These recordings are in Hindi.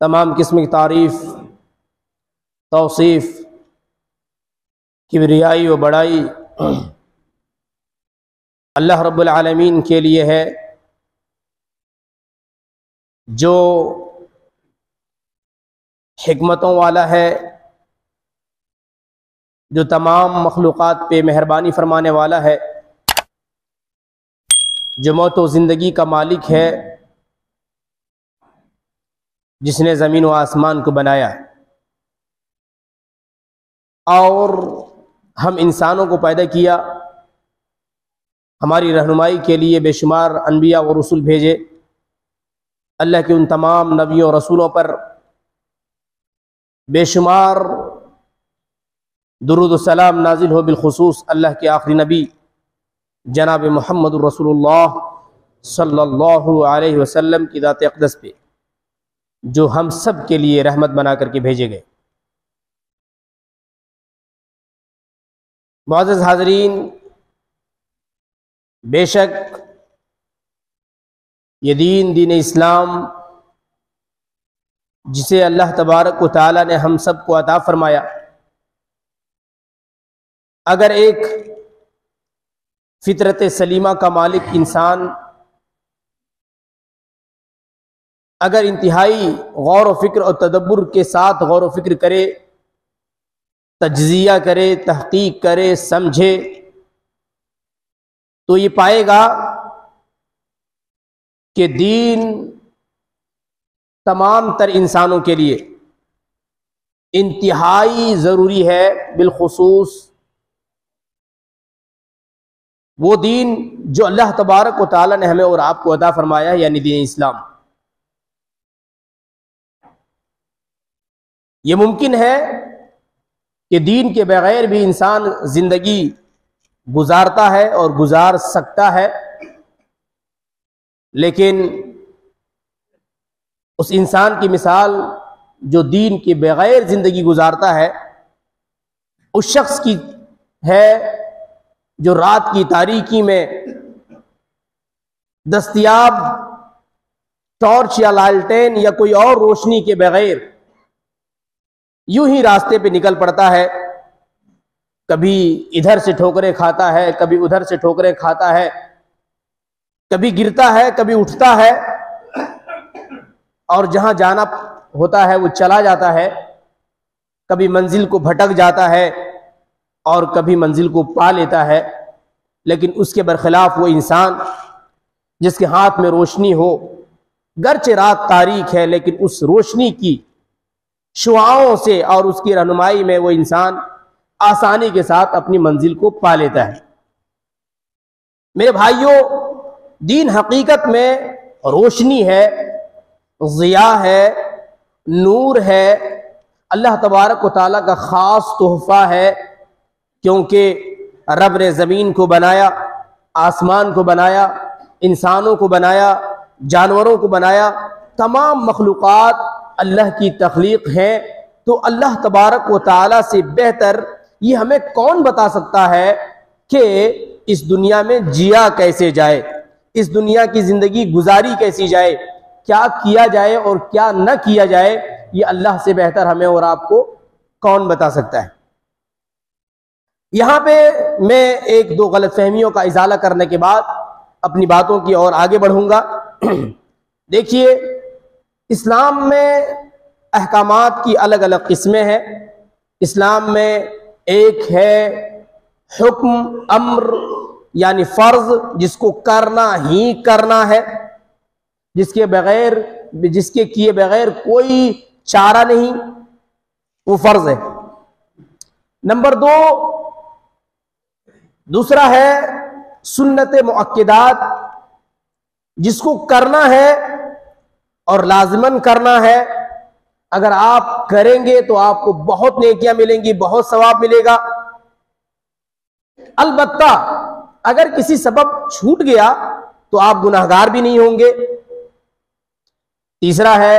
तमाम किस्म की तारीफ़, तौसीफ़, किबरियाई व बड़ाई अल्लाह रब्बुल आलमीन के लिए है, जो हिकमतों वाला है, जो तमाम मखलूक़ात पे मेहरबानी फरमाने वाला है, जो मौत व ज़िंदगी का मालिक है, जिसने ज़मीन व आसमान को बनाया और हम इंसानों को पैदा किया, हमारी रहनुमाई के लिए बेशुमार अनबिया व रसूल भेजे। अल्लाह के उन तमाम नबियों और रसूलों पर बेशुमार दुरूद व सलाम नाजिल हो, बिलखुसूस अल्लाह के आखिरी नबी जनाब मुहम्मदुर रसूलुल्लाह सल्लल्लाहु अलैहि वसल्लम की ज़ात अक़दस पे, जो हम सब के लिए रहमत बना करके भेजे गए। मुअज़्ज़ज़ हाज़रीन, बेशक ये दीन इस्लाम जिसे अल्लाह तबारक व तआला ने हम सब को अता फरमाया, अगर एक फितरत सलीमा का मालिक इंसान अगर इंतहाई गौर व फिक्र और तदब्बुर के साथ गौर व फिक्र करे, तज्ज़िया करे, तहक़ीक़ करे, समझे, तो ये पाएगा कि दीन तमाम तर इंसानों के लिए इंतहाई ज़रूरी है। बिलखुसूस वो दीन जो अल्लाह तबारक व तआला ने हमें और आपको अता फरमाया है, यानी दीन इस्लाम। ये मुमकिन है कि दीन के बगैर भी इंसान ज़िंदगी गुजारता है और गुजार सकता है, लेकिन उस इंसान की मिसाल जो दीन के बगैर ज़िंदगी गुजारता है, उस शख्स की है जो रात की तारीकी में दस्तयाब टॉर्च या लालटेन या कोई और रोशनी के बगैर यूं ही रास्ते पे निकल पड़ता है। कभी इधर से ठोकरें खाता है, कभी उधर से ठोकरें खाता है, कभी गिरता है, कभी उठता है, और जहां जाना होता है वो चला जाता है। कभी मंजिल को भटक जाता है और कभी मंजिल को पा लेता है। लेकिन उसके बरखिलाफ वो इंसान जिसके हाथ में रोशनी हो, गर्चे रात तारीक है, लेकिन उस रोशनी की शुआओं से और उसकी रहनुमाई में वो इंसान आसानी के साथ अपनी मंजिल को पा लेता है। मेरे भाइयों, दीन हकीकत में रोशनी है, ज़िया है, नूर है, अल्लाह तबारक व तआला का ख़ास तोहफ़ा है, क्योंकि रब ने ज़मीन को बनाया, आसमान को बनाया, इंसानों को बनाया, जानवरों को बनाया, तमाम मखलूक़ात अल्लाह की तख्लीक है। तो अल्लाह तबारक व तआला से बेहतर ये हमें कौन बता सकता है कि इस दुनिया में जिया कैसे जाए, इस दुनिया की ज़िंदगी गुजारी कैसी जाए, क्या किया जाए और क्या न किया जाए, ये अल्लाह से बेहतर हमें और आपको कौन बता सकता है। यहाँ पे मैं एक दो गलतफहमियों का इजाला करने के बाद अपनी बातों की ओर आगे बढ़ूंगा। देखिए, इस्लाम में अहकामात की अलग अलग किस्में हैं। इस्लाम में एक है हुक्म अम्र, यानी फ़र्ज, जिसको करना ही करना है, जिसके किए बगैर कोई चारा नहीं, वो फ़र्ज है। नंबर दूसरा है सुन्नत मुअक्किदात, जिसको करना है और लाज़िमन करना है। अगर आप करेंगे तो आपको बहुत नेकियां मिलेंगी, बहुत सवाब मिलेगा। अलबत्ता अगर किसी सबब छूट गया तो आप गुनाहगार भी नहीं होंगे। तीसरा है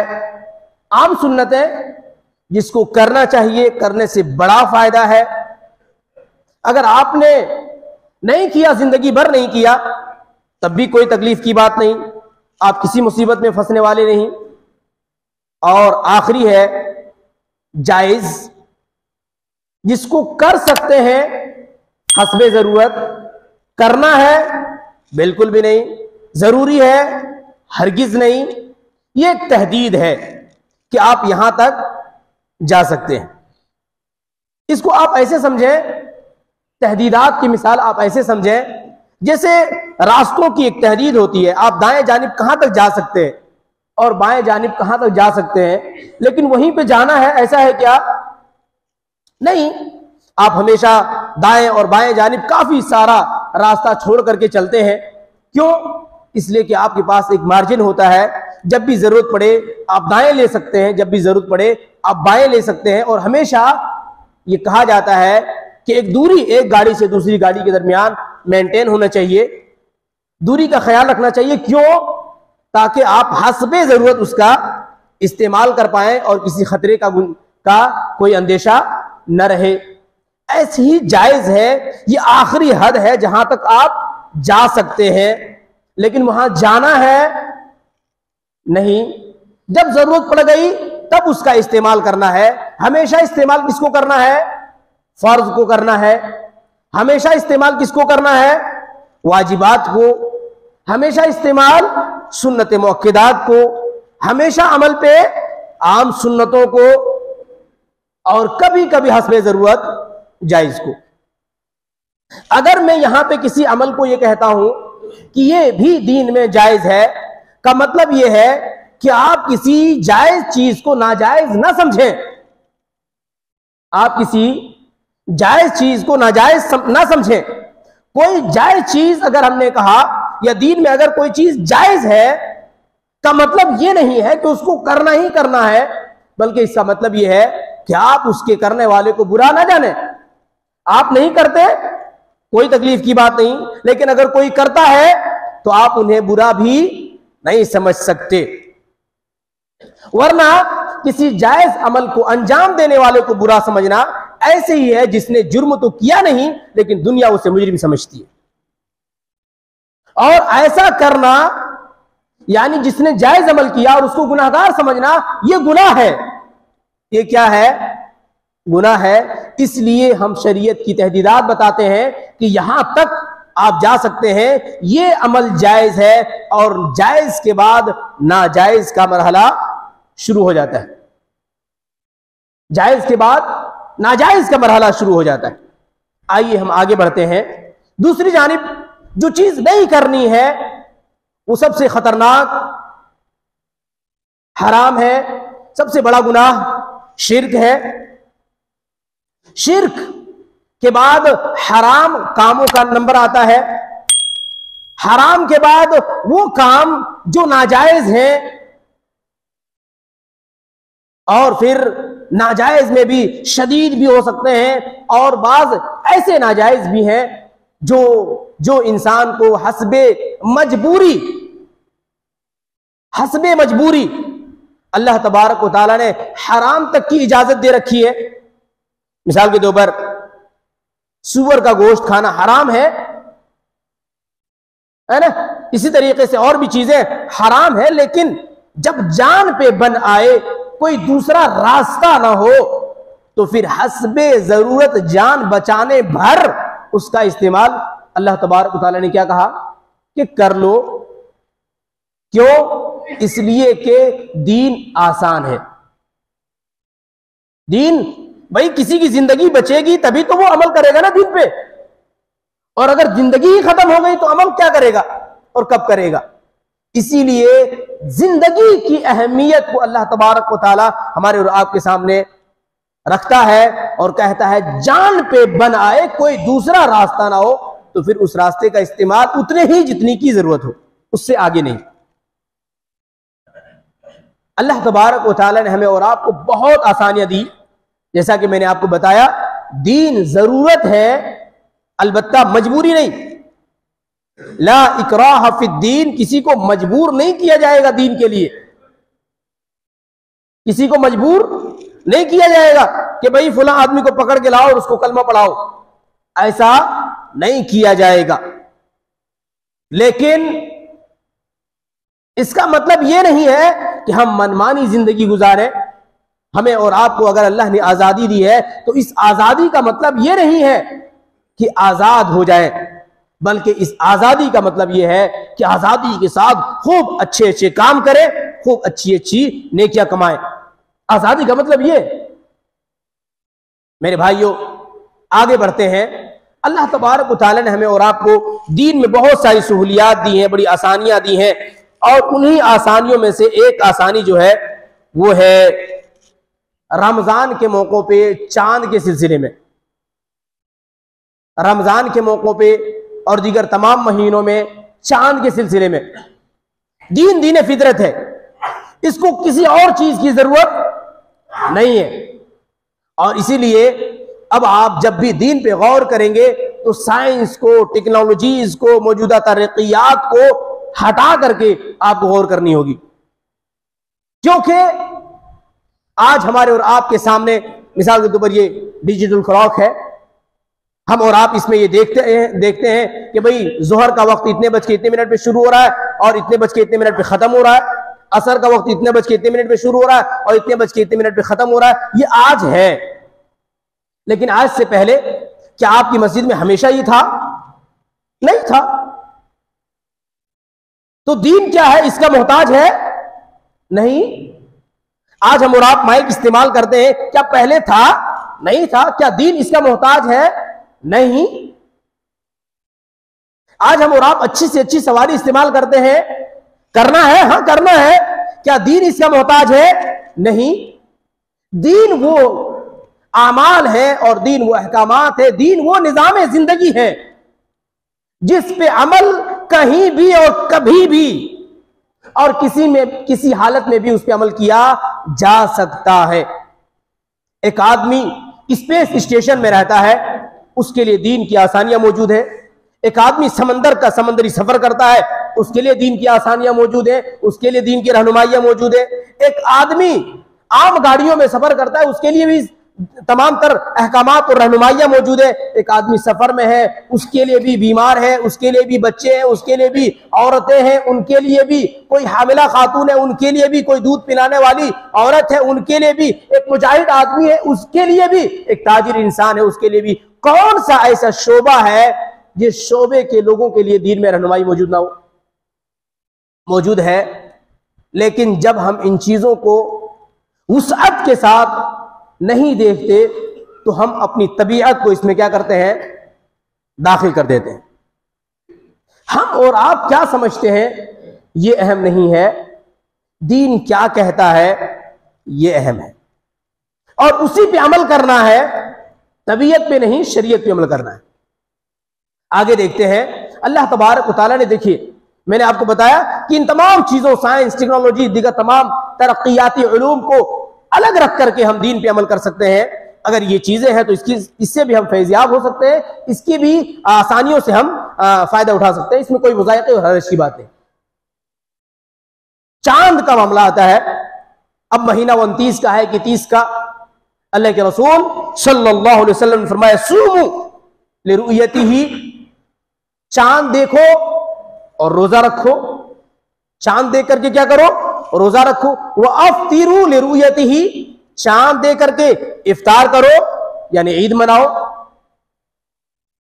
आम सुन्नतें, जिसको करना चाहिए, करने से बड़ा फायदा है। अगर आपने नहीं किया, जिंदगी भर नहीं किया, तब भी कोई तकलीफ की बात नहीं, आप किसी मुसीबत में फंसने वाले नहीं। और आखिरी है जायज, जिसको कर सकते हैं हस्बे जरूरत। करना है बिल्कुल भी नहीं, जरूरी है हरगिज नहीं। ये एक तहदीद है कि आप यहां तक जा सकते हैं। इसको आप ऐसे समझें, तहदीदात की मिसाल आप ऐसे समझें जैसे रास्तों की एक तहदीद होती है। आप दाएं जानिब कहां तक जा सकते हैं और बाएं जानिब कहां तक जा सकते हैं, लेकिन वहीं पे जाना है, ऐसा है क्या? नहीं। आप हमेशा दाएं और बाएं जानिब काफी सारा रास्ता छोड़ करके चलते हैं। क्यों? इसलिए कि आपके पास एक मार्जिन होता है। जब भी जरूरत पड़े आप दाएं ले सकते हैं, जब भी जरूरत पड़े आप बाएं ले सकते हैं। और हमेशा ये कहा जाता है कि एक दूरी एक गाड़ी से दूसरी गाड़ी के दरमियान मेंटेन होना चाहिए, दूरी का ख्याल रखना चाहिए। क्यों? ताकि आप हस्बे जरूरत उसका इस्तेमाल कर पाएं और किसी खतरे का कोई अंदेशा न रहे। ऐसी ही जायज है, ये आखिरी हद है जहां तक आप जा सकते हैं, लेकिन वहां जाना है नहीं। जब जरूरत पड़ गई तब उसका इस्तेमाल करना है। हमेशा इस्तेमाल किसको करना है? फर्ज को करना है। हमेशा इस्तेमाल किसको करना है? वाजिबात को। हमेशा इस्तेमाल सुन्नत मुअक्किदात को। हमेशा अमल पे आम सुन्नतों को, और कभी कभी हस्बे जरूरत जायज को। अगर मैं यहां पे किसी अमल को यह कहता हूं कि यह भी दीन में जायज है, का मतलब यह है कि आप किसी जायज चीज को नाजायज ना समझें। आप किसी जायज चीज को नाजायज ना समझें। कोई जायज चीज अगर हमने कहा, या दीन में अगर कोई चीज जायज है, का मतलब यह नहीं है कि उसको करना ही करना है, बल्कि इसका मतलब यह है कि आप उसके करने वाले को बुरा ना जाने। आप नहीं करते, कोई तकलीफ की बात नहीं, लेकिन अगर कोई करता है तो आप उन्हें बुरा भी नहीं समझ सकते। वरना किसी जायज अमल को अंजाम देने वाले को बुरा समझना ऐसे ही है जिसने जुर्म तो किया नहीं, लेकिन दुनिया उसे मुजरिम समझती है। और ऐसा करना, यानी जिसने जायज अमल किया और उसको गुनाहगार समझना, यह गुनाह है। ये क्या है? गुनाह है। इसलिए हम शरीयत की तहदीदात बताते हैं कि यहां तक आप जा सकते हैं, ये अमल जायज है, और जायज के बाद नाजायज का मरहला शुरू हो जाता है। जायज के बाद नाजायज का मरहला शुरू हो जाता है। आइए हम आगे बढ़ते हैं। दूसरी जानिब जो चीज नहीं करनी है वो सबसे खतरनाक हराम है, सबसे बड़ा गुनाह शिर्क है। शिर्क के बाद हराम कामों का नंबर आता है। हराम के बाद वो काम जो नाजायज हैं, और फिर नाजायज में भी शदीद भी हो सकते हैं, और बाज ऐसे नाजायज भी हैं जो इंसान को हस्बे मजबूरी अल्लाह तबारक व तआला ने हराम तक की इजाजत दे रखी है। मिसाल के तौर पर सूअर का गोश्त खाना हराम है ना। इसी तरीके से और भी चीजें हराम है, लेकिन जब जान पे बन आए, कोई दूसरा रास्ता ना हो, तो फिर हस्बे जरूरत जान बचाने भर उसका इस्तेमाल अल्लाह तबारक व तआला ने क्या कहा कि कर लो। क्यों? इसलिए कि दीन आसान है। दीन, भाई किसी की जिंदगी बचेगी तभी तो वो अमल करेगा ना दीन पे, और अगर जिंदगी ही खत्म हो गई तो अमल क्या करेगा और कब करेगा। इसीलिए जिंदगी की अहमियत को अल्लाह तबारक व तआला हमारे और आपके सामने रखता है और कहता है जान पे बन आए, कोई दूसरा रास्ता ना हो, तो फिर उस रास्ते का इस्तेमाल उतने ही जितनी की जरूरत हो, उससे आगे नहीं। अल्लाह तबारक व तआला ने हमें और आपको बहुत आसानियां दी। जैसा कि मैंने आपको बताया, दीन जरूरत है, अलबत्ता मजबूरी नहीं। ला इकराह फिद्दीन, किसी को मजबूर नहीं किया जाएगा दीन के लिए। किसी को मजबूर नहीं किया जाएगा कि भाई फुला आदमी को पकड़ के लाओ और उसको कलमा पढ़ाओ, ऐसा नहीं किया जाएगा। लेकिन इसका मतलब यह नहीं है कि हम मनमानी जिंदगी गुजारें। हमें और आपको अगर अल्लाह ने आजादी दी है तो इस आजादी का मतलब यह नहीं है कि आजाद हो जाए, बल्कि इस आजादी का मतलब यह है कि आजादी के साथ खूब अच्छे अच्छे काम करें, खूब अच्छी अच्छी नेकियां कमाएं। आजादी का मतलब ये। मेरे भाइयों, आगे बढ़ते हैं। अल्लाह तबारक व तआला ने हमें और आपको दीन में बहुत सारी सहूलियात दी हैं, बड़ी आसानियां दी हैं, और उन्हीं आसानियों में से एक आसानी जो है वो है रमजान के मौकों पे चांद के सिलसिले में। रमजान के मौकों पे और दीगर तमाम महीनों में चांद के सिलसिले में दीन दीन फितरत है, इसको किसी और चीज की जरूरत नहीं है। और इसीलिए अब आप जब भी दीन पे गौर करेंगे तो साइंस को, टेक्नोलॉजीज को, मौजूदा तरक्कियात को हटा करके आपको गौर करनी होगी, क्योंकि आज हमारे और आपके सामने मिसाल के तौर पर ये डिजिटल क्लॉक है। हम और आप इसमें ये देखते हैं कि भाई जोहर का वक्त इतने बज के इतने मिनट पे शुरू हो रहा है और इतने बज के इतने मिनट पे खत्म हो रहा है, असर का वक्त इतने बज के इतने मिनट पे शुरू हो रहा है और इतने बज के इतने मिनट पे खत्म हो रहा है। ये आज है, लेकिन आज से पहले क्या आपकी मस्जिद में हमेशा ये था? नहीं था। तो दीन क्या है, इसका मोहताज है? नहीं। आज हम और आप माइक इस्तेमाल करते हैं, क्या पहले था? नहीं था। क्या दीन इसका मोहताज है? नहीं। आज हम और आप अच्छी से अच्छी सवारी इस्तेमाल करते हैं, करना है, हाँ करना है। क्या दीन इसका मोहताज है? नहीं। दीन वो आमाल है और दीन वो अहकामात है, दीन वो निजाम जिंदगी है जिस पे अमल कहीं भी और कभी भी और किसी हालत में भी उस पे अमल किया जा सकता है। एक आदमी स्पेस स्टेशन में रहता है, उसके लिए दीन की आसानियां मौजूद है। एक आदमी समंदरी सफर करता है, उसके लिए दीन की आसानियां मौजूद है, उसके लिए दीन की रहनुमाइयां मौजूद है। एक आदमी आम गाड़ियों में सफर करता है, उसके लिए भी तमाम तर अहकामात और रहनुमाइयां मौजूद है। एक आदमी सफर में है, उसके लिए भी बीमार है, उसके लिए भी बच्चे हैं, उसके लिए भी औरतें हैं, उनके लिए भी कोई हामिला खातून है, उनके लिए भी कोई दूध पिलाने वाली औरत है, उनके लिए भी एक मुजाहिद आदमी है, उसके लिए भी एक ताजिर इंसान है, उसके लिए भी। कौन सा ऐसा शोबा है जिस शोबे के लोगों के लिए दीन में रहनुमाई मौजूद ना हो? मौजूद है। लेकिन जब हम इन चीजों को वुसअत के साथ नहीं देखते तो हम अपनी तबीयत को इसमें क्या करते हैं? दाखिल कर देते हैं। हम और आप क्या समझते हैं ये अहम नहीं है, दीन क्या कहता है ये अहम है, और उसी पे अमल करना है, तबीयत पे नहीं, शरीयत पे अमल करना है। आगे देखते हैं। अल्लाह तबारक व तआला ने, देखिए मैंने आपको बताया कि इन तमाम चीजों, साइंस, टेक्नोलॉजी, दीगर तमाम तरक्कियाती उलूम को अलग रख करके हम दीन पे अमल कर सकते हैं। अगर ये चीजें हैं तो इससे भी हम फैज़याब हो सकते हैं, इसकी भी आसानियों से हम फायदा उठा सकते हैं। इसमें कोई मुज़ायक़े और हर्ज की बात नहीं। चांद का मामला आता है। अब महीना 29 का है कि 30 का? अल्लाह के रसूल सल्लल्लाहु अलैहि वसल्लम ने फरमाया, सूमू लिरुयतिही, चांद देखो और रोजा रखो। चांद देख करके क्या करो? रोजा रखो। वह अफ्तिरू लिरुयतिही, चांद देख करके इफ्तार करो, यानी ईद मनाओ।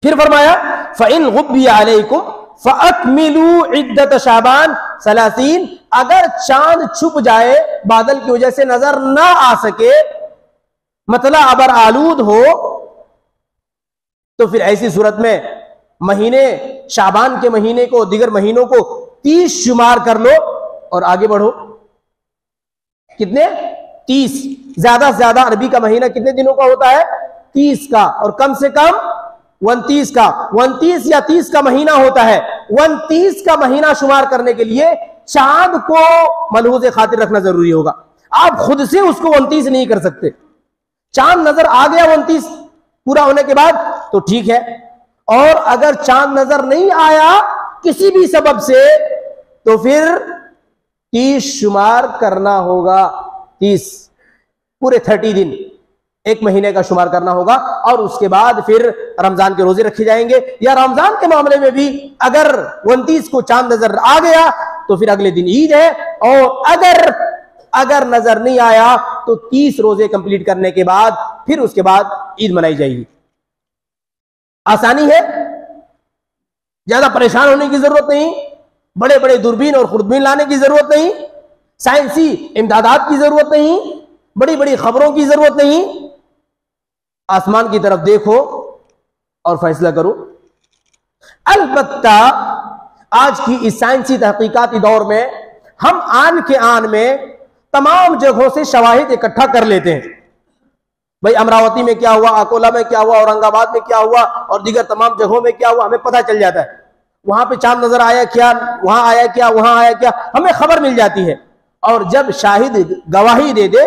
फिर फरमाया फ़इन गुब्बिया अलैकुम फ़अकमिलू इद्दत शाबान 30, अगर चांद छुप जाए, बादल की वजह से नजर ना आ सके, मतलब अबर आलूद हो, तो फिर ऐसी सूरत में महीने, शाबान के महीने को, दीगर महीनों को 30 शुमार कर लो और आगे बढ़ो। कितने? 30। ज्यादा से ज्यादा अरबी का महीना कितने दिनों का होता है? 30 का, और कम से कम 29 का। 29 या 30 का महीना होता है। 29 का महीना शुमार करने के लिए चांद को मलहूज़ खातिर रखना जरूरी होगा। आप खुद से उसको 29 नहीं कर सकते। चांद नजर आ गया 29 पूरा होने के बाद तो ठीक है, और अगर चांद नजर नहीं आया किसी भी सबब से तो फिर 30 शुमार करना होगा। 30 पूरे 30 दिन, एक महीने का शुमार करना होगा। और उसके बाद फिर रमजान के रोजे रखे जाएंगे। या रमजान के मामले में भी अगर 29 को चांद नजर आ गया तो फिर अगले दिन ईद है, और अगर नजर नहीं आया तो 30 रोजे कंप्लीट करने के बाद फिर उसके बाद ईद मनाई जाएगी। आसानी है, ज्यादा परेशान होने की जरूरत नहीं, बड़े बड़े दूरबीन और खुर्दबीन लाने की जरूरत नहीं, साइंसी इमदादात की जरूरत नहीं, बड़ी बड़ी खबरों की जरूरत नहीं। आसमान की तरफ देखो और फैसला करो। अलबत्ता आज की इस साइंसी तहकीकाती दौर में हम आन के आन में तमाम जगहों से शवाहिद इकट्ठा कर लेते हैं। भाई अमरावती में क्या हुआ, अकोला में क्या हुआ, औरंगाबाद में क्या हुआ और दीगर तमाम जगहों में क्या हुआ, हमें पता चल जाता है। वहां पे चांद नजर आया क्या, वहां आया क्या, वहां आया क्या, हमें खबर मिल जाती है। और जब शाहिद गवाही दे दे,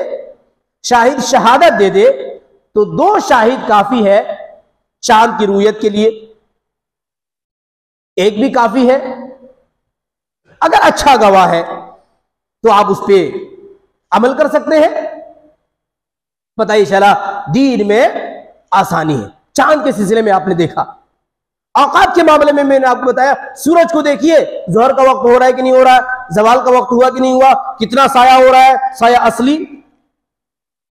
शाहिद शहादत दे दे, तो 2 शाहिद काफी है चांद की रुयत के लिए, एक भी काफी है। अगर अच्छा गवाह है तो आप उस पर अमल कर सकते हैं। पता ही चला दीन में आसानी है। चांद के सिलसिले में आपने देखा, औकात के मामले में मैंने आपको बताया, सूरज को देखिए, जोहर का वक्त हो रहा है कि नहीं हो रहा है, जवाल का वक्त हुआ कि नहीं हुआ, कितना साया हो रहा है, साया असली,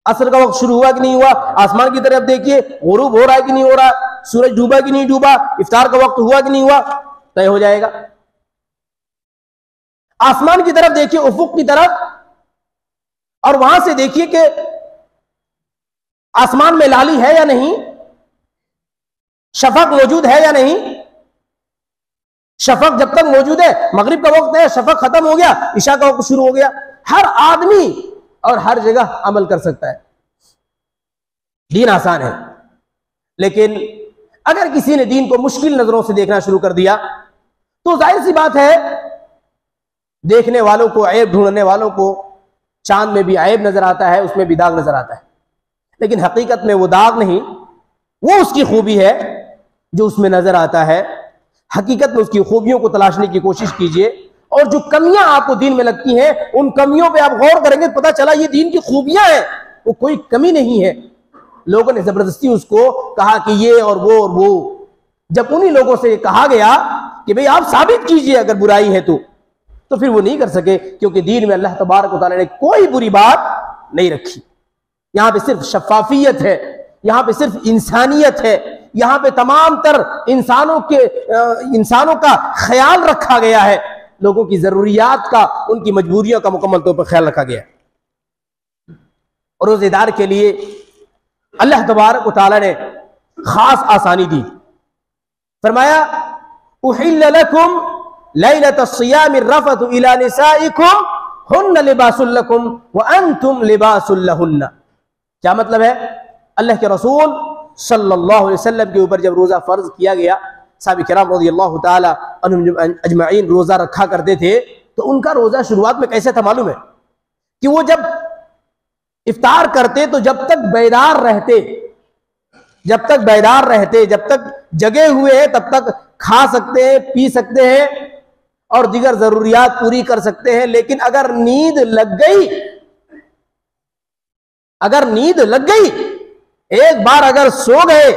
असर का वक्त शुरू हुआ कि नहीं हुआ। आसमान की तरफ देखिए, गुरूब हो रहा है कि नहीं हो रहा, सूरज डूबा कि नहीं डूबा, इफ्तार का वक्त हुआ कि नहीं हुआ, तय हो जाएगा। आसमान की तरफ देखिए, उफुक की तरफ, और वहां से देखिए कि आसमान में लाली है या नहीं, शफक मौजूद है या नहीं। शफक जब तक मौजूद है, मगरिब का वक्त है, शफक खत्म हो गया, इशा का वक्त शुरू हो गया। हर आदमी और हर जगह अमल कर सकता है। दीन आसान है, लेकिन अगर किसी ने दीन को मुश्किल नजरों से देखना शुरू कर दिया तो जाहिर सी बात है, देखने वालों को, ऐब ढूंढने वालों को चांद में भी ऐब नजर आता है, उसमें भी दाग नजर आता है। लेकिन हकीकत में वो दाग नहीं, वो उसकी खूबी है जो उसमें नजर आता है। हकीकत में उसकी खूबियों को तलाशने की कोशिश कीजिए, और जो कमियां आपको दीन में लगती हैं, उन कमियों पे आप गौर करेंगे, पता चला ये दीन की खूबियां हैं, वो कोई कमी नहीं है। लोगों ने जबरदस्ती उसको कहा कि ये और वो। जब उन्हीं लोगों से कहा गया कि भाई आप साबित कीजिए अगर बुराई है तो फिर वो नहीं कर सके, क्योंकि दीन में अल्लाह तबारक व तआला ने कोई बुरी बात नहीं रखी। यहां पे सिर्फ शफाफियत है, यहां पे सिर्फ इंसानियत है, यहां पे तमाम तर इंसानों का ख्याल रखा गया है, लोगों की जरूरियात का, उनकी मजबूरियों का मुकम्मल तौर पर ख्याल रखा गया है। और रोजेदार के लिए अल्लाह तबारक व तआला ने खास आसानी दी। फरमाया उहिल्ल लकुम लैलतस्सियामि रफ़तु इला निसाइकुम हुन्ना लिबासुल लकुम व अंतुम लिबासुल लहुन्ना। क्या मतलब है? अल्लाह के रसूल सल्लल्लाहु अलैहि वसल्लम के ऊपर जब रोजा फर्ज किया गया, सहाबा किराम रज़ियल्लाहु ताला अन्हुम अजमईन रोजा रखा करते थे, तो उनका रोजा शुरुआत में कैसे था मालूम है? कि वो जब इफ्तार करते तो जब तक बेदार रहते, जब तक जगे हुए हैं, तब तक खा सकते हैं, पी सकते हैं और दीगर जरूरियात पूरी कर सकते हैं। लेकिन अगर नींद लग गई, एक बार अगर सो गए,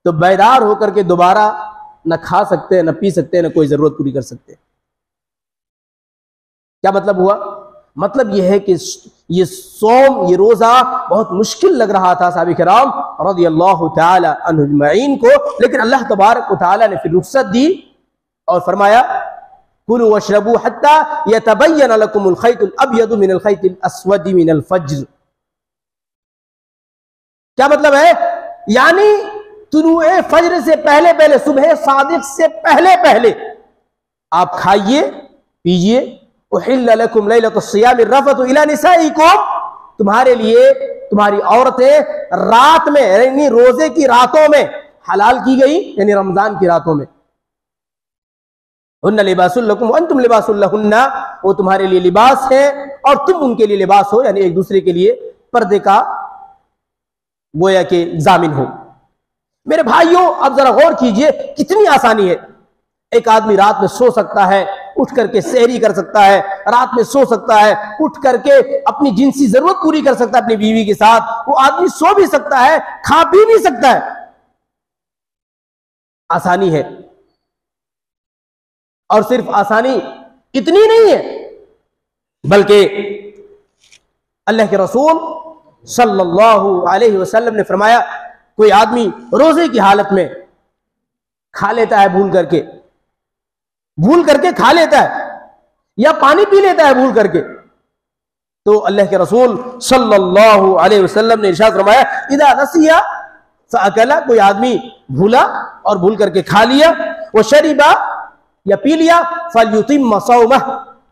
तो बेदार होकर के दोबारा न खा सकते हैं, न पी सकते हैं, न कोई जरूरत पूरी कर सकते हैं। क्या मतलब हुआ? मतलब यह है कि ये सोम, ये रोजा बहुत मुश्किल लग रहा था सहाबा किराम रज़ियल्लाहु ताला अन्हुम अजमईन को, लेकिन अल्लाह तबारक व तआला ने फिर रुख्सत दी और फरमाया कुलू वशरबू हत्ता यतबय्यन लकुमुल खैतुल अब्यदु मिनल खैतिल अस्वदि मिनल फज्र। क्या मतलब है? यानी तुलुए फज्र से पहले, सुबह सादिक से पहले आप खाइए पीजिए। उहिल्ल लकुम लैलतुस्सियामि रफ़तु इला निसाइकुम, तुम्हारे लिए तुम्हारी औरतें रात में, यानी रोजे की रातों में हलाल की गई, यानी रमजान की रातों में। हुन्ना लिबासुल लकुम व अंतुम लिबासुल लहुन्ना, वो तुम्हारे लिए लिबास है और तुम उनके लिए लिबास हो, यानी एक दूसरे के लिए पर्दे का गोया के जामिन हो। मेरे भाइयों, अब जरा गौर कीजिए कितनी आसानी है। एक आदमी रात में सो सकता है, उठ करके सहरी कर सकता है, रात में सो सकता है, उठ करके अपनी जिनसी जरूरत पूरी कर सकता है अपनी बीवी के साथ। वो आदमी सो भी सकता है, खा पी भी सकता है। आसानी है, और सिर्फ आसानी इतनी नहीं है, बल्कि अल्लाह के रसूल सल्लल्लाहु अलैहि वसल्लम ने फरमाया, कोई आदमी रोजे की हालत में खा लेता है भूल करके खा लेता है, या पानी पी लेता है भूल करके, तो अल्लाह के रसूल सल्लल्लाहु अलैहि वसल्लम ने इरशाद फरमाया, इदा नसिया फअकला, कोई आदमी भूला और भूल करके खा लिया, वो शरीबा या पी लिया, फलयुतिम सौमह,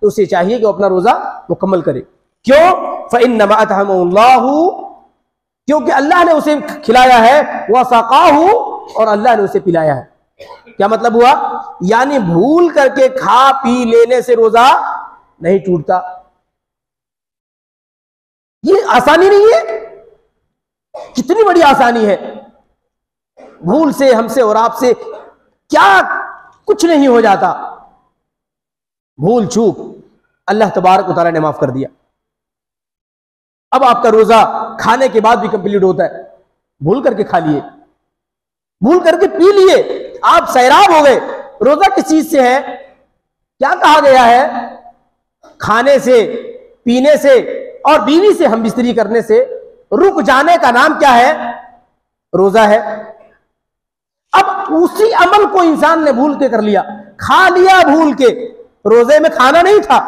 तो उसे चाहिए कि वो अपना रोजा मुकम्मल करे। क्यों? फइन्नमा अतअमहुल्लाहु, क्योंकि अल्लाह ने उसे खिलाया है, वसक़ाहु, और अल्लाह ने उसे पिलाया है। क्या मतलब हुआ? यानी भूल करके खा पी लेने से रोजा नहीं टूटता। ये आसानी नहीं है? कितनी बड़ी आसानी है। भूल से हमसे और आपसे क्या कुछ नहीं हो जाता। भूल चूक अल्लाह तबारक व तआला ने माफ कर दिया। अब आपका रोजा खाने के बाद भी कंप्लीट होता है। भूल करके खा लिए, भूल करके पी लिए, आप सैराब हो गए। रोजा किस चीज से है? क्या कहा गया है? खाने से, पीने से और बीवी से हम बिस्तरी करने से रुक जाने का नाम क्या है? रोजा है। अब उसी अमल को इंसान ने भूल के कर लिया, खा लिया भूल के, रोजे में खाना नहीं था,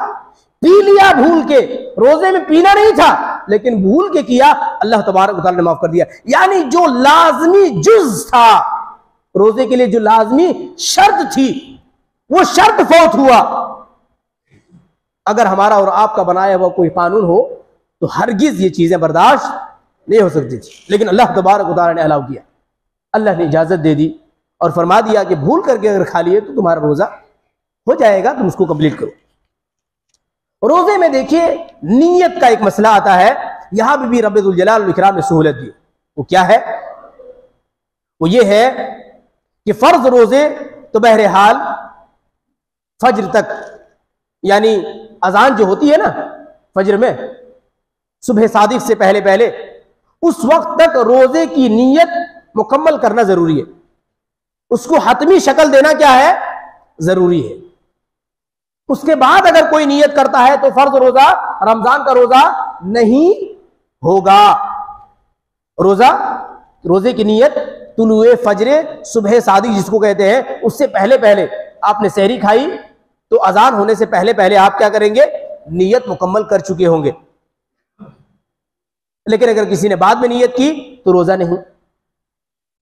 पी लिया भूल के, रोजे में पीना नहीं था, लेकिन भूल के किया, अल्लाह तबारक व तआला ने माफ कर दिया। यानी जो लाजमी जुज था, रोजे के लिए जो लाजमी शर्त थी, वो शर्त फौत हुआ। अगर हमारा और आपका बनाया हुआ कोई कानून हो तो हरगिज ये चीजें बर्दाश्त नहीं हो सकती थी, लेकिन अल्लाह तबारक व तआला ने अलाउ किया, अल्लाह ने इजाजत दे दी और फरमा दिया कि भूल करके अगर खा लिए तो तुम्हारा रोजा हो जाएगा, तुम उसको कंप्लीट करो। रोजे में देखिए नीयत का एक मसला आता है, यहां भी रब्बुल जलाल वल इकराम ने सहूलत दी। वो क्या है? वो ये है कि फर्ज रोजे तो बहरहाल फज्र तक, यानी अजान जो होती है ना फज्र में, सुबह सादिक से पहले पहले, उस वक्त तक रोजे की नीयत मुकम्मल करना जरूरी है। उसको हतमी शक्ल देना क्या है? जरूरी है। उसके बाद अगर कोई नीयत करता है तो फर्ज रोजा, रमजान का रोजा नहीं होगा। रोजे की नीयत तुलुए फजरे, सुबह सादिक जिसको कहते हैं, उससे पहले पहले आपने सहरी खाई तो अजान होने से पहले पहले आप क्या करेंगे? नीयत मुकम्मल कर चुके होंगे। लेकिन अगर किसी ने बाद में नीयत की तो रोजा नहीं।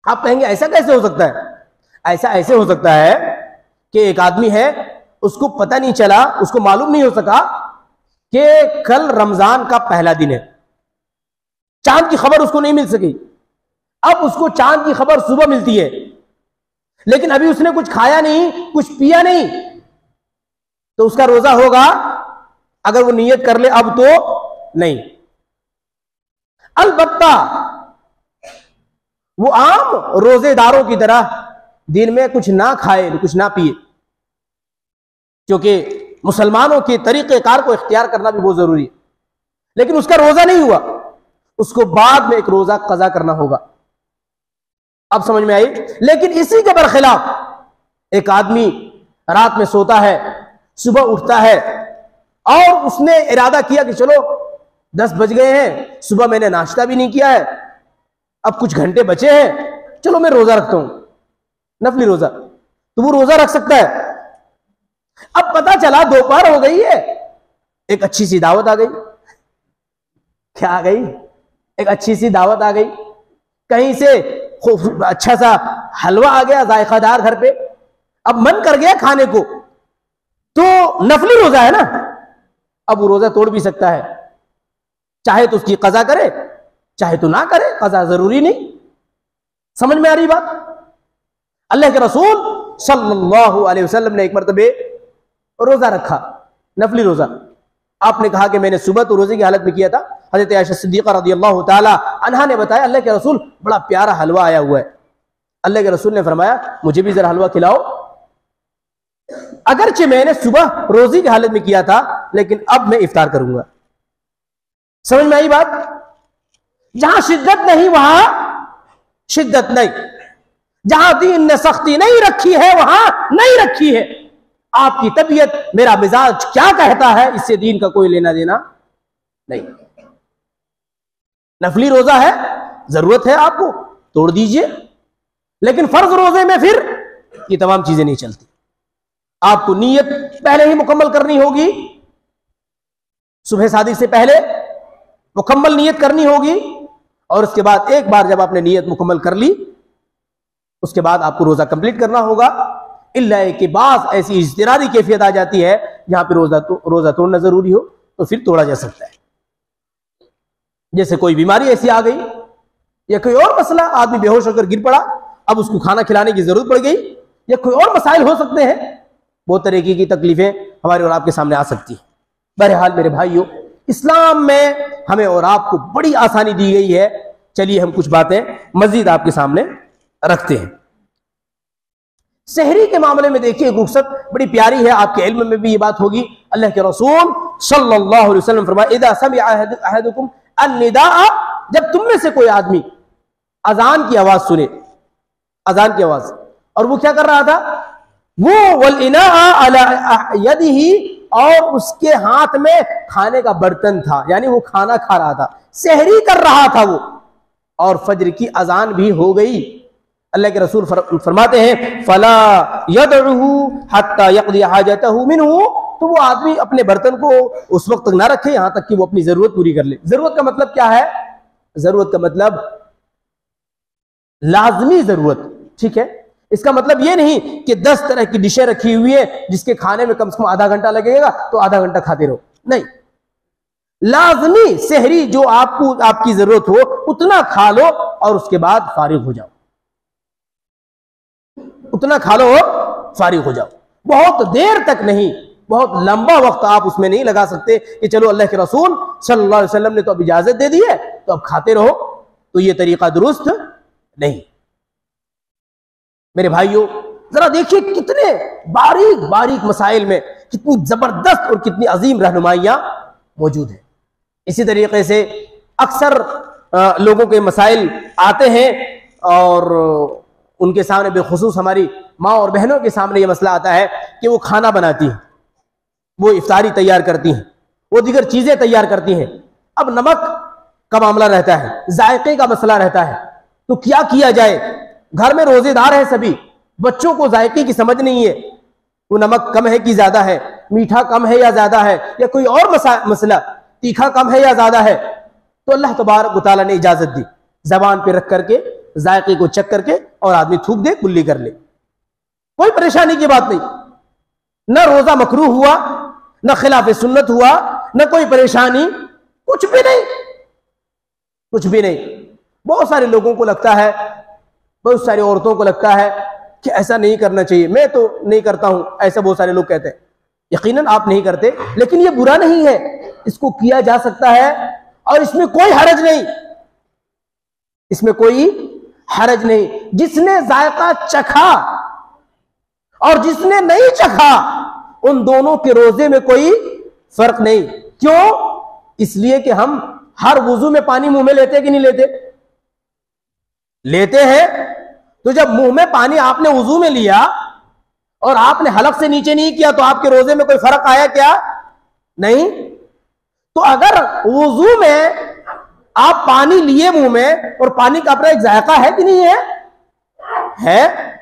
आप कहेंगे ऐसा कैसे हो सकता है? ऐसा ऐसे हो सकता है कि एक आदमी है, उसको पता नहीं चला, उसको मालूम नहीं हो सका कि कल रमजान का पहला दिन है, चांद की खबर उसको नहीं मिल सकी। अब उसको चांद की खबर सुबह मिलती है, लेकिन अभी उसने कुछ खाया नहीं, कुछ पिया नहीं, तो उसका रोजा होगा अगर वो नियत कर ले? अब तो नहीं। अलबत्ता वो आम रोजेदारों की तरह दिन में कुछ ना खाए, कुछ ना पिए, क्योंकि मुसलमानों के तरीक़ेकार को इख्तियार करना भी बहुत जरूरी है। लेकिन उसका रोजा नहीं हुआ, उसको बाद में एक रोजा कज़ा करना होगा। अब समझ में आई? लेकिन इसी के बरखिलाफ एक आदमी रात में सोता है, सुबह उठता है और उसने इरादा किया कि चलो 10 बज गए हैं, सुबह मैंने नाश्ता भी नहीं किया है, अब कुछ घंटे बचे हैं, चलो मैं रोजा रखता हूं, नफली रोजा। तो वो रोजा रख सकता है। अब पता चला दोपहर हो गई है, एक अच्छी सी दावत आ गई। क्या आ गई? एक अच्छी सी दावत आ गई, कहीं से अच्छा सा हलवा आ गया जायकादार घर पे। अब मन कर गया खाने को, तो नफली रोजा है ना, अब वो रोजा तोड़ भी सकता है, चाहे तो उसकी कज़ा करे, चाहे तो ना करे, कज़ा जरूरी नहीं। समझ में आ रही बात? अल्लाह के रसूल सल्लल्लाहु अलैहि वसल्लम ने एक मरतबे रोजा रखा, नफली रोजा। आपने कहा कि मैंने सुबह तो रोजे की हालत में किया था। हज़रत आयशा सिद्दीक़ा रज़ियल्लाहु ताला अन्हा ने बताया, अल्लाह के रसूल बड़ा प्यारा हलवा आया हुआ है। अल्लाह के रसूल ने फरमाया, मुझे भी जरा हलवा खिलाओ। अगरचे मैंने सुबह रोजी की हालत में किया था, लेकिन अब मैं इफ्तार करूंगा। समझ में आई बात? जहां शिद्दत नहीं वहां शिद्दत नहीं, जहां दीन ने सख्ती नहीं रखी है वहां नहीं रखी है। आपकी तबीयत, मेरा मिजाज क्या कहता है, इससे दीन का कोई लेना देना नहीं। नफली रोजा है, जरूरत है आपको, तोड़ दीजिए, लेकिन फर्ज रोजे में फिर ये तमाम चीजें नहीं चलती। आपको नीयत पहले ही मुकम्मल करनी होगी, सुबह सादिक से पहले मुकम्मल नीयत करनी होगी, और उसके बाद एक बार जब आपने नीयत मुकम्मल कर ली, उसके बाद आपको रोजा कंप्लीट करना होगा। इल्ला के बाद ऐसी इज्तिरारी कैफियत आ जाती है जहां पे रोजा तोड़ना जरूरी हो, तो फिर तोड़ा जा सकता है। जैसे कोई बीमारी ऐसी आ गई या कोई और मसला, आदमी बेहोश होकर गिर पड़ा, अब उसको खाना खिलाने की जरूरत पड़ गई, या कोई और मसाइल हो सकते हैं, बहुत तरीके की तकलीफें हमारे और आपके सामने आ सकती है। बहरहाल मेरे भाइयों, इस्लाम में हमें और आपको बड़ी आसानी दी गई है। चलिए हम कुछ बातें मजीद आपके सामने रखते हैं। सहरी के मामले में देखिए रुखसत बड़ी प्यारी है, आपके इल्म में भी ये बात होगी। अल्लाह के रसूल सल्लल्लाहु अलैहि वसल्लम फरमाया, इदा समिअ अहदुकुम अन्निदाअ, जब तुम में से कोई आदमी अजान की आवाज सुने, अजान की आवाज, और वो क्या कर रहा था, वो वल इनाअ अला यदिही, और उसके हाथ में खाने का बर्तन था, यानी वो खाना खा रहा था, सहरी कर रहा था वो, और फज्र की अजान भी हो गई। अल्लाह के रसूल फरमाते हैं, फला यदउहु हत्ता यक़दी हाजतहु मिनहु, तो वो आदमी अपने बर्तन को उस वक्त तक ना रखे यहां तक कि वो अपनी जरूरत पूरी कर ले। जरूरत का मतलब क्या है? जरूरत का मतलब लाजमी जरूरत, ठीक है। इसका मतलब ये नहीं कि 10 तरह की डिशें रखी हुई है जिसके खाने में कम से कम आधा घंटा लगेगा तो आधा घंटा खाते रहो, नहीं। लाजमी सहरी जो आपको आपकी जरूरत हो उतना खा लो और उसके बाद फारिग हो जाओ, उतना खा लो और फारिग हो जाओ। बहुत देर तक नहीं, बहुत लंबा वक्त आप उसमें नहीं लगा सकते कि चलो अल्लाह के रसूल सल्लल्लाहु अलैहि वसल्लम ने तो अब इजाजत दे दी है तो अब खाते रहो, तो ये तरीका दुरुस्त नहीं। मेरे भाइयों, जरा देखिए कितने बारीक बारीक मसाइल में कितनी जबरदस्त और कितनी अजीम रहनुमाइयां मौजूद है। इसी तरीके से अक्सर लोगों के मसाइल आते हैं और उनके सामने, बेखुसूस हमारी माँ और बहनों के सामने ये मसला आता है कि वो खाना बनाती हैं, वो इफ्तारी तैयार करती हैं, वो दीगर चीजें तैयार करती हैं। अब नमक का मामला रहता है, जायके का मसला रहता है, तो क्या किया जाए? घर में रोजेदार है सभी, बच्चों को जायके की समझ नहीं है, वो नमक कम है कि ज्यादा है, मीठा कम है या ज्यादा है, या कोई और मसला, तीखा कम है या ज्यादा है, तो अल्लाह तबारक व तआला ने इजाजत दी जबान पे रख करके जायके को चेक करके और आदमी थूक दे, कुल्ली कर ले, कोई परेशानी की बात नहीं। न रोजा मकरूह हुआ, न खिलाफ सुन्नत हुआ, न कोई परेशानी, कुछ भी नहीं, कुछ भी नहीं। बहुत सारे लोगों को लगता है, बहुत सारी औरतों को लगता है कि ऐसा नहीं करना चाहिए, मैं तो नहीं करता हूं, ऐसा बहुत सारे लोग कहते हैं। यकीनन आप नहीं करते, लेकिन ये बुरा नहीं है, इसको किया जा सकता है और इसमें कोई हरज नहीं, इसमें कोई हरज नहीं। जिसने जायका चखा और जिसने नहीं चखा, उन दोनों के रोजे में कोई फर्क नहीं। क्यों? इसलिए कि हम हर वुजू में पानी मुंह में लेते कि नहीं लेते? लेते हैं। तो जब मुंह में पानी आपने वुजू में लिया और आपने हलक से नीचे नहीं किया तो आपके रोजे में कोई फर्क आया क्या? नहीं। तो अगर वुजू में आप पानी लिए मुंह में, और पानी का अपना एक जायका है कि नहीं है? है।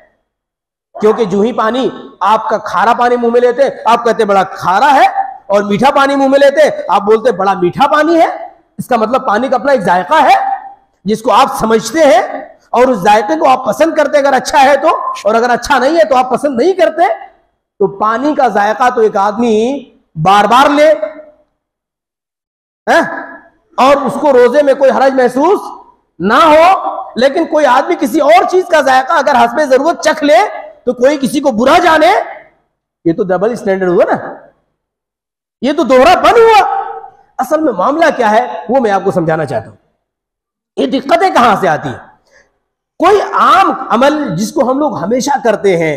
क्योंकि जो ही पानी, आपका खारा पानी मुंह में लेते आप कहते बड़ा खारा है, और मीठा पानी मुंह में लेते आप बोलते बड़ा मीठा पानी है। इसका मतलब पानी का अपना एक जायका है जिसको आप समझते हैं और उस जायके को आप पसंद करते, अगर अच्छा है तो, और अगर अच्छा नहीं है तो आप पसंद नहीं करते। तो पानी का जायका तो एक आदमी बार बार ले है और उसको रोजे में कोई हरज महसूस ना हो, लेकिन कोई आदमी किसी और चीज का जायका अगर हस्बे जरूरत चख ले तो कोई किसी को बुरा जाने, ये तो डबल स्टैंडर्ड हुआ ना, ये तो दोहरापन हुआ। असल में मामला क्या है वो मैं आपको समझाना चाहता हूं। ये दिक्कतें कहां से आती है? कोई आम अमल जिसको हम लोग हमेशा करते हैं,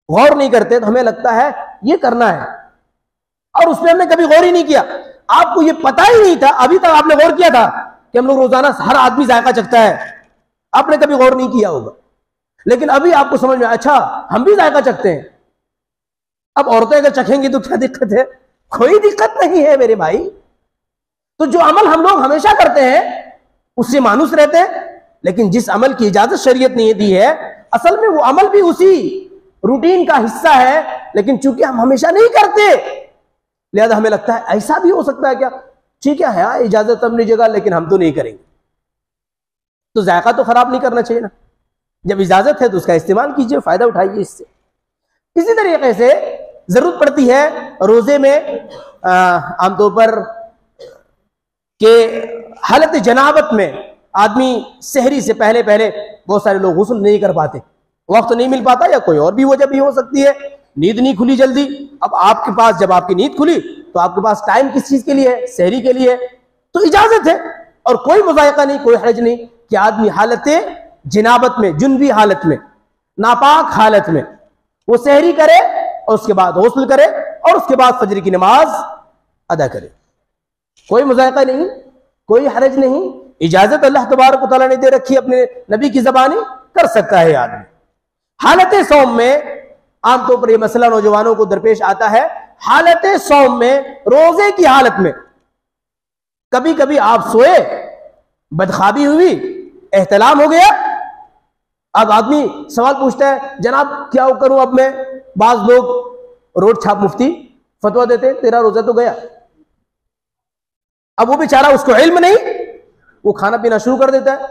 गौर नहीं करते, तो हमें लगता है ये करना है और उसमें हमने कभी गौर ही नहीं किया। आपको ये पता ही नहीं था, अभी तक आपने गौर किया था कि हम लोग रोजाना हर आदमी जायका चखता है, आपने कभी गौर नहीं किया होगा, लेकिन अभी आपको समझ में, अच्छा हम भी जायका चखते हैं। अब औरतें अगर चखेंगी तो क्या दिक्कत है? कोई दिक्कत नहीं है मेरे भाई। तो जो अमल हम लोग हमेशा करते हैं उससे मानूस रहते हैं, लेकिन जिस अमल की इजाजत शरीयत ने दी है असल में वो अमल भी उसी रूटीन का हिस्सा है, लेकिन चूंकि हम हमेशा नहीं करते लिहाजा हमें लगता है ऐसा भी हो सकता है क्या, ठीक है हाँ इजाजत अपनी जगह लेकिन हम तो नहीं करेंगे। तो जायका तो खराब नहीं करना चाहिए ना, जब इजाजत है तो उसका इस्तेमाल कीजिए, फायदा उठाइए इससे। इसी तरीके से जरूरत पड़ती है रोजे में आमतौर पर के हालत जनाबत में आदमी सहरी से पहले पहले बहुत सारे लोग गुस्ल नहीं कर पाते, वक्त नहीं मिल पाता या कोई और भी वजह भी हो सकती है, नींद नहीं खुली जल्दी। अब आपके पास जब आपकी नींद खुली तो आपके पास टाइम किस चीज के लिए है? सहरी के लिए, तो इजाजत है और कोई मुज़ायका नहीं, कोई हर्ज नहीं कि आदमी हालत जनाबत में, जुनबी हालत में, नापाक हालत में वो सहरी करे और उसके बाद गुस्ल करे और उसके बाद फजर की नमाज अदा करे। कोई मुज़ायका नहीं, कोई हर्ज नहीं, इजाजत अल्लाह तबारक व तआला ने दे रखी, अपने नबी की ज़बानी कर सकता है आदमी। हालत सौम में आमतौर पर यह मसला नौजवानों को दरपेश आता है, हालत सौम में, रोजे की हालत में कभी कभी आप सोए, बदखाबी हुई, एहतलाम हो गया, अब आदमी सवाल पूछता है जनाब क्या करूं अब मैं? बाज लोग रोड छाप मुफ्ती फतवा देते तेरा रोजा तो गया। अब वो बेचारा, उसको इल्म नहीं, वो खाना पीना शुरू कर देता है,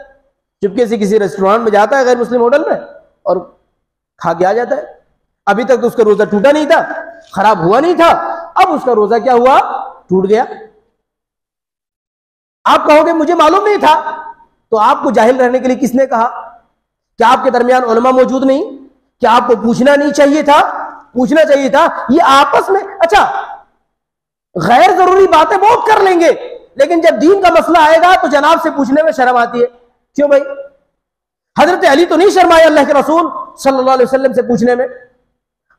चुपके से किसी रेस्टोरेंट में जाता है गैर मुस्लिम होटल में और खा के आ जाता है। अभी तक तो उसका रोजा टूटा नहीं था, खराब हुआ नहीं था, अब उसका रोजा क्या हुआ? टूट गया। आप कहोगे मुझे मालूम नहीं था, तो आपको जाहिल रहने के लिए किसने कहा? क्या आपके दरमियान उलमा मौजूद नहीं? क्या आपको पूछना नहीं चाहिए था? पूछना चाहिए था। ये आपस में, अच्छा गैर जरूरी बातें बहुत कर लेंगे, लेकिन जब दीन का मसला आएगा तो जनाब से पूछने में शर्म आती है। क्यों भाई? हजरत अली तो नहीं शर्माए अल्लाह के रसूल सल्लल्लाहु अलैहि वसल्लम से पूछने में,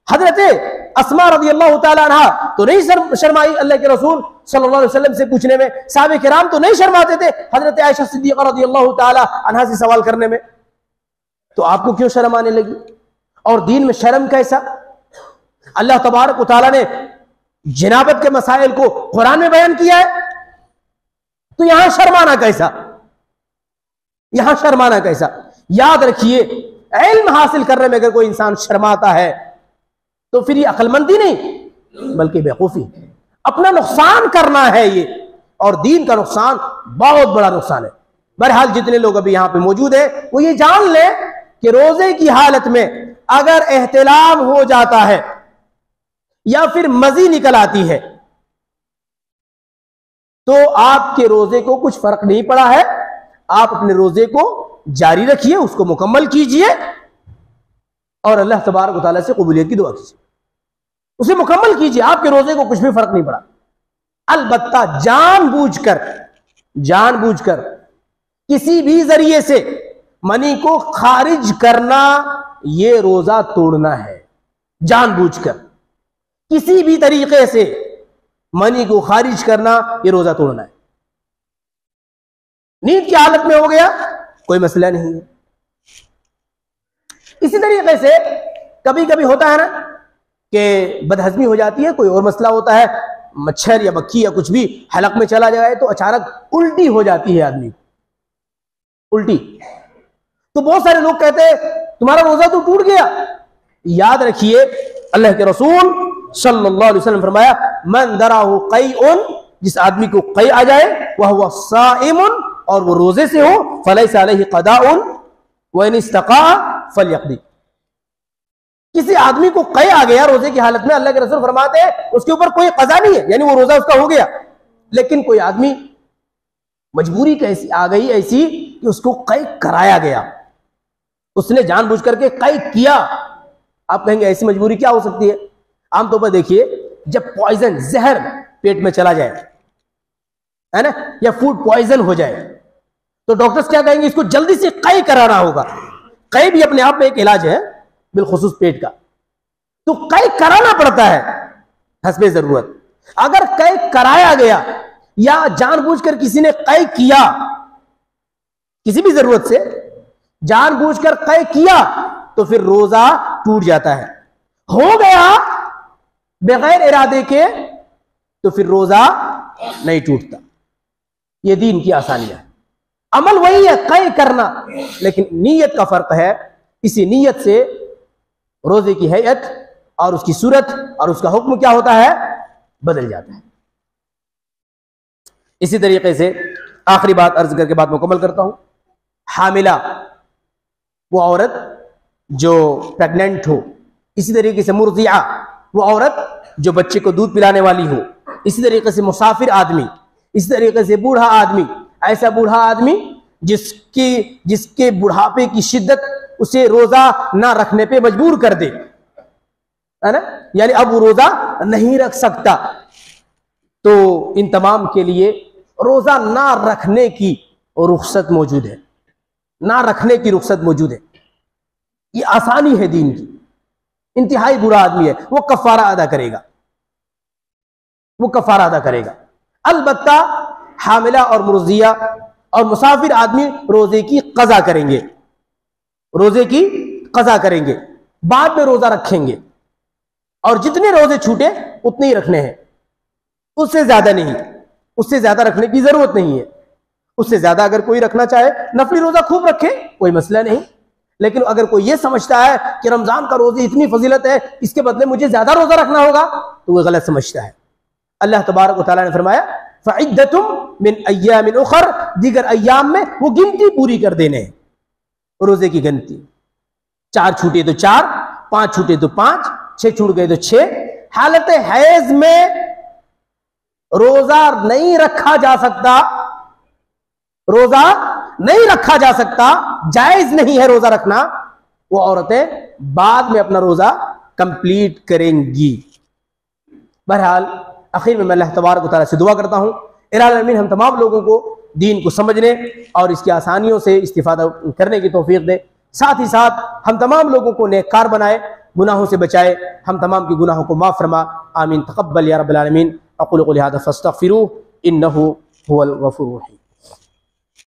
हजरत अस्मा रज़ियल्लाहु ताला अन्हा तो नहीं शर्माई अल्लाह के रसूल सल्लल्लाहु अलैहि वसल्लम से पूछने में, साहबे किराम तो नहीं शर्माते थे हजरत आयशा सिद्दीक़ा रज़ियल्लाहु ताला अन्हा से सवाल करने में, तो आपको क्यों शर्म आने लगी? और दीन में शर्म कैसा? अल्लाह तबारक व तआला ने जनाबत के मसाइल को कुरान में बयान किया है, तो यहां शर्माना कैसा? यहां शर्माना कैसा? याद रखिए, इल्म हासिल करने में अगर कोई इंसान शर्माता है तो फिर ये अक्लमंदी नहीं बल्कि बेवकूफी, अपना नुकसान करना है ये, और दीन का नुकसान बहुत बड़ा नुकसान है। बहरहाल जितने लोग अभी यहां पे मौजूद है वो ये जान ले कि रोजे की हालत में अगर एहतिलाम हो जाता है या फिर मजी निकल आती है तो आपके रोजे को कुछ फर्क नहीं पड़ा है। आप अपने रोजे को जारी रखिए, उसको मुकम्मल कीजिए और अल्लाह तबारक व तआला से कबूलियत की दुआ कीजिए, उसे मुकम्मल कीजिए, आपके रोजे को कुछ भी फर्क नहीं पड़ा। अलबत्ता जानबूझकर किसी भी जरिए से मनी को खारिज करना यह रोजा तोड़ना है। जानबूझकर किसी भी तरीके से मनी को खारिज करना यह रोजा तोड़ना है। नींद की हालत में हो गया कोई मसला नहीं है। इसी तरीके से कभी कभी होता है ना कि बदहजमी हो जाती है, कोई और मसला होता है, मच्छर या मक्खी या कुछ भी हलक में चला जाए तो अचानक उल्टी हो जाती है आदमी, उल्टी। तो बहुत सारे लोग कहते हैं तुम्हारा रोजा तो टूट गया। याद रखिए अल्लाह के रसूल सल्लल्लाहु अलैहि वसल्लम फरमाया, मन दराहु क़ैउन, जिस आदमी को क़ै आ जाए वह हुआ साइमुन, और वो रोजे से हो, फलैसा अलैहि क़दाउन व इन इस्तक़ा फलयक़दी। किसी आदमी को क़ै आ गया रोजे की हालत में, अल्लाह के रसूल फरमाते हैं उसके ऊपर कोई क़ज़ा नहीं है, यानी वो रोजा उसका हो गया। लेकिन कोई आदमी मजबूरी कैसी आ गई ऐसी कि उसको क़ै कराया गया, उसने जानबूझ करके क़ै किया। आप कहेंगे ऐसी मजबूरी क्या हो सकती है? आमतौर पर देखिए, जब पॉइजन, जहर पेट में चला जाए है ना, या फूड पॉइजन हो जाए तो डॉक्टर्स क्या कहेंगे? इसको जल्दी से क़ै कराना होगा। क़ै भी अपने आप में एक इलाज है बिलखुसूस पेट का, तो क़ै कराना पड़ता है हस्बे जरूरत। अगर क़ै कराया गया या जानबूझकर किसी ने क़ै किया, किसी भी जरूरत से जानबूझकर क़ै किया, तो फिर रोजा टूट जाता है। हो गया बगैर इरादे के, तो फिर रोजा नहीं टूटता। ये दीन की आसानियां है। अमल वही है, तय करना, लेकिन नीयत का फर्क है। इसी नीयत से रोजे की हैयत और उसकी सूरत और उसका हुक्म क्या होता है, बदल जाता है। इसी तरीके से आखिरी बात अर्ज करके बात मुकम्मल करता हूं। हामिला वो औरत जो प्रेग्नेंट हो, इसी तरीके से मुर्दिया वो औरत जो बच्चे को दूध पिलाने वाली हो, इसी तरीके से मुसाफिर आदमी, इसी तरीके से बूढ़ा आदमी, ऐसा बूढ़ा आदमी जिसके बुढ़ापे की शिद्दत उसे रोजा ना रखने पे मजबूर कर दे, है ना, यानी अब वो रोजा नहीं रख सकता, तो इन तमाम के लिए रोजा ना रखने की रुख्सत मौजूद है, ना रखने की रुख्सत मौजूद है। ये आसानी है दीन की। इंतहाई बुरा आदमी है, वो कफारा अदा करेगा, वो कफारा अदा करेगा। अलबत्ता हामिला और मुर्जिया और मुसाफिर आदमी रोजे की कज़ा करेंगे, रोजे की कज़ा करेंगे, बाद में रोजा रखेंगे, और जितने रोजे छूटे उतने ही रखने हैं, उससे ज्यादा नहीं, उससे ज्यादा रखने की जरूरत नहीं है। उससे ज्यादा अगर कोई रखना चाहे नफली रोजा खूब रखे, कोई मसला नहीं, लेकिन अगर कोई ये समझता है कि रमजान का रोजे इतनी फजीलत है, इसके बदले मुझे ज्यादा रोजा रखना होगा, तो वह गलत समझता है। अल्लाह तबारक व तआला ने फरमाया फ़इद्दतुम मिन अय्यामिन उखर, दीगर अय्याम में वो गिनती पूरी कर देने हैं, रोजे की गिनती। 4 छूटे तो 4, 5 छूटे तो 5, 6 छूट गए तो 6। हालत हैज में रोजा नहीं रखा जा सकता, रोजा नहीं रखा जा सकता, जायज नहीं है रोजा रखना। वो औरतें बाद में अपना रोजा कंप्लीट करेंगी। बहरहाल आखिर में मैं अल्लाह तबारक व तआला से दुआ करता हूँ, इलाही आमीन, हम तमाम लोगों को दीन को समझने और इसकी आसानियों से इस्तिफादा करने की तौफीक दे, साथ ही साथ हम तमाम लोगों को नेककार बनाए, गुनाहों से बचाए, हम तमाम के गुनाहों को माफ़ फरमा। आमीन तक़ब्बल या रब्बल आलमीन। अक़ूलु क़ौली हाज़ा फ़स्तग़फ़िरूह इन्नहु हुवल गफ़ूरुर रहीम।